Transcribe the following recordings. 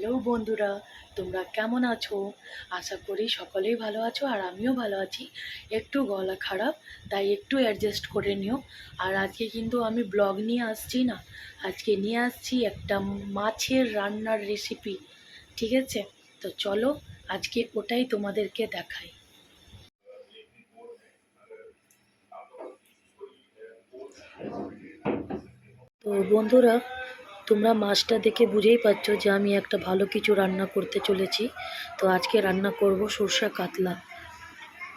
Hello বন্ধুরা, তোমরা কেমন আছো? আশা করি সকলেই ভালো আছো আর আমিও ভালো আছি। একটু গলা খারাপ, তাই একটু অ্যাডজাস্ট করে নিও। আর আজকে কিন্তু আমি ব্লগ নিয়ে আসছি না, আজকে নিয়ে আসছি একটা মাছের রান্নার রেসিপি। ঠিক আছে, তো চলো আজকে ওটাই তোমাদেরকে দেখাই। তো বন্ধুরা, তোমরা মাছটা দেখে বুঝেই পাচ্ছ যে আমি একটা ভালো কিছু রান্না করতে চলেছি। তো আজকে রান্না করব সর্ষে কাতলা,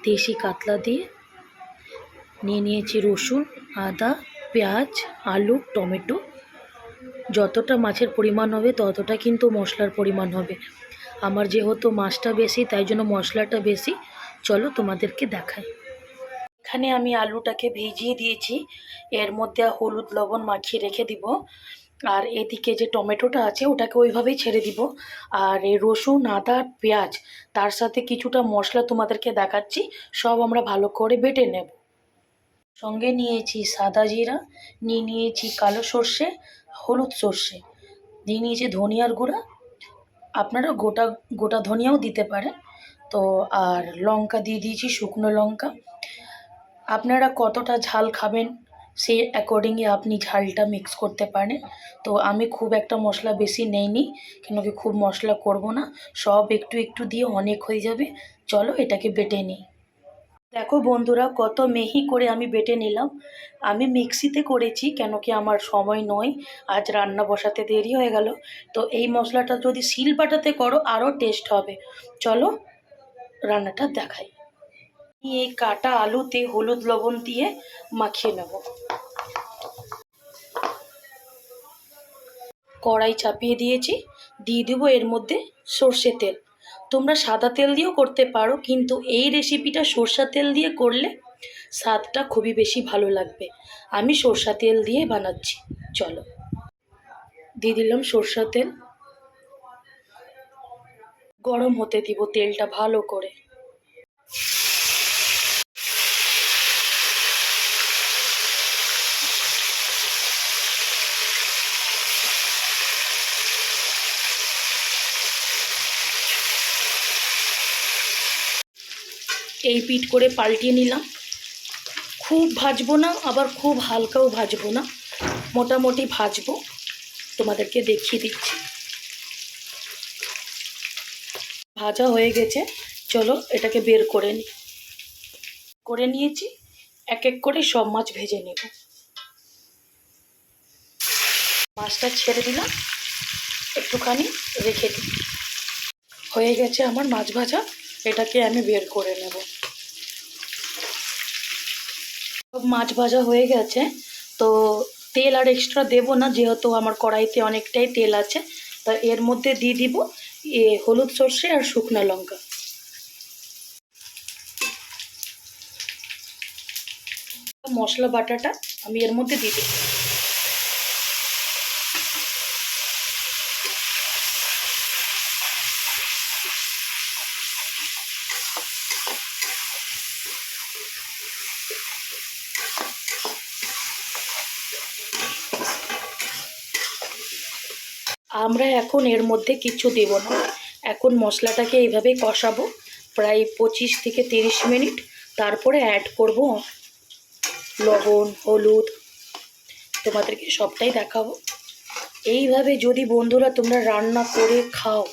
দেশি কাতলা দিয়ে। নিয়ে নিয়েছি রসুন, আদা, পেঁয়াজ, আলু, টমেটো। যতটা মাছের পরিমাণ হবে ততটা কিন্তু মশলার পরিমাণ হবে। আমার যেহেতু মাছটা বেশি তাই জন্য মশলাটা বেশি। চলো তোমাদেরকে দেখাই। এখানে আমি আলুটাকে ভিজিয়ে দিয়েছি, এর মধ্যে হলুদ লবণ মাখিয়ে রেখে দিব। আর এদিকে যে টমেটোটা আছে ওটাকে ওইভাবেই ছেড়ে দিব। আর এই রসুন, আদা, পেঁয়াজ, তার সাথে কিছুটা মশলা তোমাদেরকে দেখাচ্ছি, সব আমরা ভালো করে বেটে নেব। সঙ্গে নিয়েছি সাদা জিরা, নিয়ে নিয়েছি কালো সর্ষে, হলুদ সর্ষে, দিয়ে নিয়েছি ধনিয়ার গুঁড়া। আপনারা গোটা গোটা ধনিয়াও দিতে পারেন। তো আর লঙ্কা দিয়ে দিয়েছি, শুকনো লঙ্কা। আপনারা কতটা ঝাল খাবেন সেই অ্যাকর্ডিংলি আপনি ঝালটা মিক্স করতে পারেন। তো আমি খুব একটা মশলা বেশি নেইনি, কেন কি খুব মশলা করব না, সব একটু একটু দিয়ে অনেক হয়ে যাবে। চলো এটাকে বেটে নিই। দেখো বন্ধুরা, কত মিহি করে আমি বেটে নিলাম। আমি মিক্সিতে করেছি, কেন কি আমার সময় নয়, আজ রান্না বসাতে দেরি হয়ে গেল। তো এই মশলাটা যদি শিল বাটাতে করো আরও টেস্ট হবে। চলো রান্নাটা দেখাই। এই কাটা আলুতে হলুদ লবণ দিয়ে মাখিয়ে নেব। কড়াই চাপিয়ে দিয়েছি, দিয়ে দেবো এর মধ্যে সর্ষে তেল। তোমরা সাদা তেল দিয়েও করতে পারো, কিন্তু এই রেসিপিটা সর্ষা তেল দিয়ে করলে স্বাদটা খুবই বেশি ভালো লাগবে। আমি সর্ষা তেল দিয়ে বানাচ্ছি। চলো দিয়ে দিলাম সর্ষা তেল, গরম হতে দিব তেলটা ভালো করে। এই পিঠ করে পাল্টিয়ে নিলাম। খুব ভাজবো না, আবার খুব হালকাও ভাজবো না, মোটামুটি ভাজবো। তোমাদেরকে দেখিয়ে দিচ্ছি। ভাজা হয়ে গেছে, চলো এটাকে বের করে নিই। করে নিয়েছি, এক এক করে সব মাছ ভেজে নেব। মাছটা ছেড়ে দিলাম, একটুখানি রেখে দিই। হয়ে গেছে আমার মাছ ভাজা, এটাকে আমি বের করে নেব। সব মাছ ভাজা হয়ে গেছে, তো তেল আর এক্সট্রা দেবো না, যেহেতু আমার কড়াইতে অনেকটাই তেল আছে। তা এর মধ্যে দিয়ে দিব হলুদ সর্ষে আর শুকনো লঙ্কা। মশলা বাটাটা আমি এর মধ্যে দিয়ে দিই। আমরা এখন এর মধ্যে কিছু দেব না, এখন মশলাটাকে এইভাবেই কষাবো প্রায় 25 থেকে 30 মিনিট। তারপরে অ্যাড করব লবণ, হলুদ, তোমাদেরকে সবটাই দেখাবো। এইভাবে যদি বন্ধুরা তোমরা রান্না করে খাও,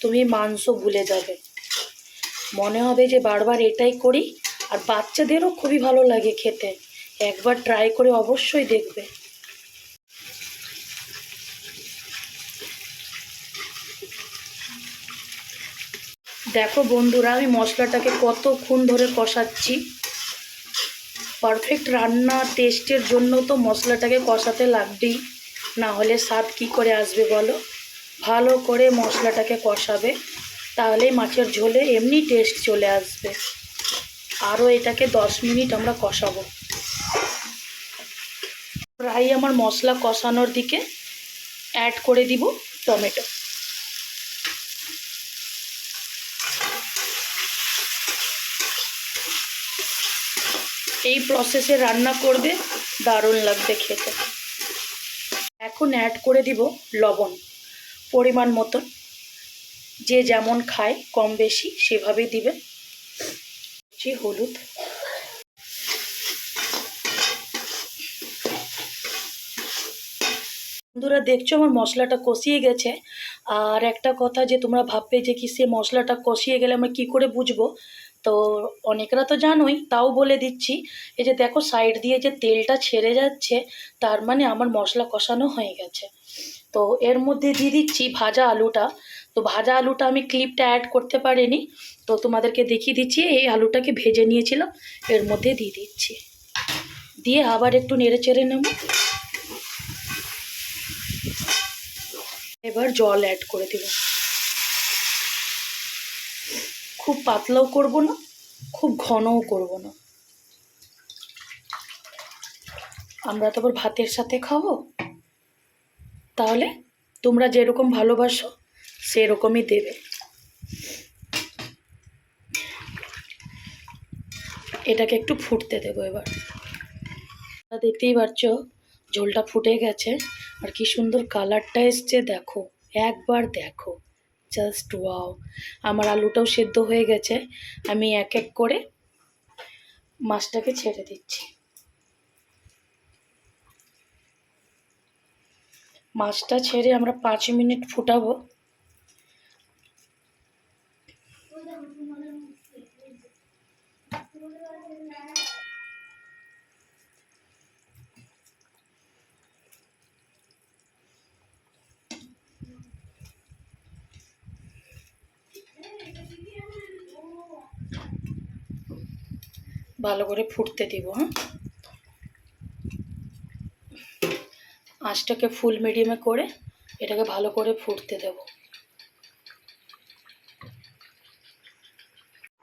তুমি মাংস ভুলে যাবে, মনে হবে যে বারবার এটাই করি। আর বাচ্চাদেরও খুবই ভালো লাগে খেতে, একবার ট্রাই করে অবশ্যই দেখবে। দেখো বন্ধুরা, আমি মশলাটাকে কতক্ষণ ধরে কষাচ্ছি। পারফেক্ট রান্না টেস্টের জন্য তো মশলাটাকে কষাতে লাগবেই, না হলে স্বাদ কী করে আসবে বলো। ভালো করে মশলাটাকে কষাবে, তাহলেই মাছের ঝোলে এমনি টেস্ট চলে আসবে। আরও এটাকে 10 মিনিট আমরা কষাবো। প্রায় আমার মশলা কষানোর দিকে, অ্যাড করে দিব টমেটো। এই প্রসেসে রান্না করবে, দারুণ লাগবে খেতে। এখন অ্যাড করে দিব লবণ। পরিমাণ মতন, যে যেমন খায় কম বেশি সেভাবেই দিবেন। হলুদ, বন্ধুরা দেখছো আমার মশলাটা কষিয়ে গেছে। আর একটা কথা, যে তোমরা ভাববে যে কি সে মশলাটা কষিয়ে গেলে আমরা কী করে বুঝবো, তো অনেকরা তো জানোই, তাও বলে দিচ্ছি। এই যে দেখো সাইড দিয়ে যে তেলটা ছেড়ে যাচ্ছে, তার মানে আমার মশলা কষানো হয়ে গেছে। তো এর মধ্যে দিয়ে দিচ্ছি ভাজা আলুটা। তো ভাজা আলুটা আমি ক্লিপটা অ্যাড করতে পারিনি, তো তোমাদেরকে দেখিয়ে দিচ্ছি। এই আলুটাকে ভেজে নিয়েছিলাম, এর মধ্যে দিয়ে দিচ্ছি, দিয়ে আবার একটু নেড়ে চেড়ে নেব। এবার জল অ্যাড করে দেব। খুব পাতলাও করব না, খুব ঘনও করব না, আমরা তো আবার ভাতের সাথে খাবো। তাহলে তোমরা যেরকম ভালোবাসো সেরকমই দেবে। এটাকে একটু ফুটতে দেবো। এবার দেখতেই পাচ্ছ ঝোলটা ফুটে গেছে, আর কি সুন্দর কালারটা এসছে দেখো, একবার দেখো, জাস্ট ওয়াও। আমার আলুটাও সেদ্ধ হয়ে গেছে। আমি এক এক করে মাছটাকে ছেড়ে দিচ্ছি। মাছটা ছেড়ে আমরা 5 মিনিট ফুটাবো। ভালো করে ফুটতে দিব। হ্যাঁ, আঁচটাকে ফুল মিডিয়ামে করে এটাকে ভালো করে ফুটতে দেব।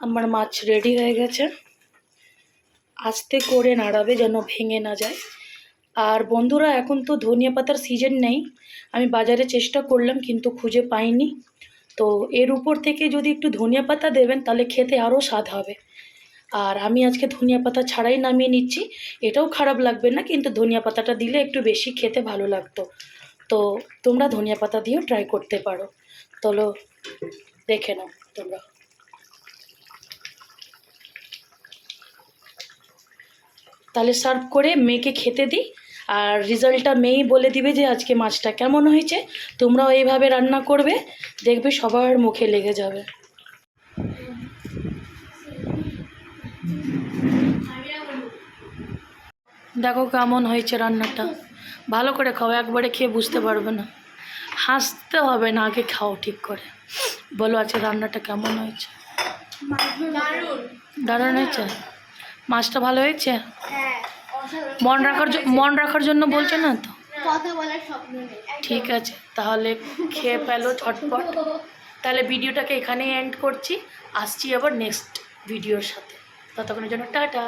আমার মাছ রেডি হয়ে গেছে। আস্তে করে নাড়াবে যেন ভেঙে না যায়। আর বন্ধুরা এখন তো ধনিয়া পাতার সিজন নেই, আমি বাজারে চেষ্টা করলাম কিন্তু খুঁজে পাইনি। তো এর উপর থেকে যদি একটু ধনিয়া পাতা দেবেন তাহলে খেতে আরও স্বাদ হবে। আর আমি আজকে ধনিয়া পাতা ছাড়াই নামিয়ে নিচ্ছি, এটাও খারাপ লাগবে না, কিন্তু ধনিয়া পাতাটা দিলে একটু বেশি খেতে ভালো লাগতো। তো তোমরা ধনিয়া পাতা দিয়েও ট্রাই করতে পারো। চলো দেখে নাও তোমরা। তাহলে সার্ভ করে মেয়েকে খেতে দিই, আর রেজাল্টটা মেয়েই বলে দিবে যে আজকে মাছটা কেমন হয়েছে। তোমরাও এইভাবে রান্না করবে, দেখবে সবার মুখে লেগে যাবে। দেখো কেমন হয়েছে রান্নাটা, ভালো করে খাও, একবারে খেয়ে বুঝতে পারবে না। হাসতে হবে না, আগে খাও ঠিক করে। বলো আজকে রান্নাটা কেমন হয়েছে? দারুণ হয়েছে। মাছটা ভালো হয়েছে? মন রাখার জন্য বলছো না তো? ঠিক আছে, তাহলে খেয়ে ফেলো ঝটপট। তাহলে ভিডিওটাকে এখানেই এন্ড করছি, আসছি আবার নেক্সট ভিডিওর সাথে। ততক্ষণের জন্য টাটা।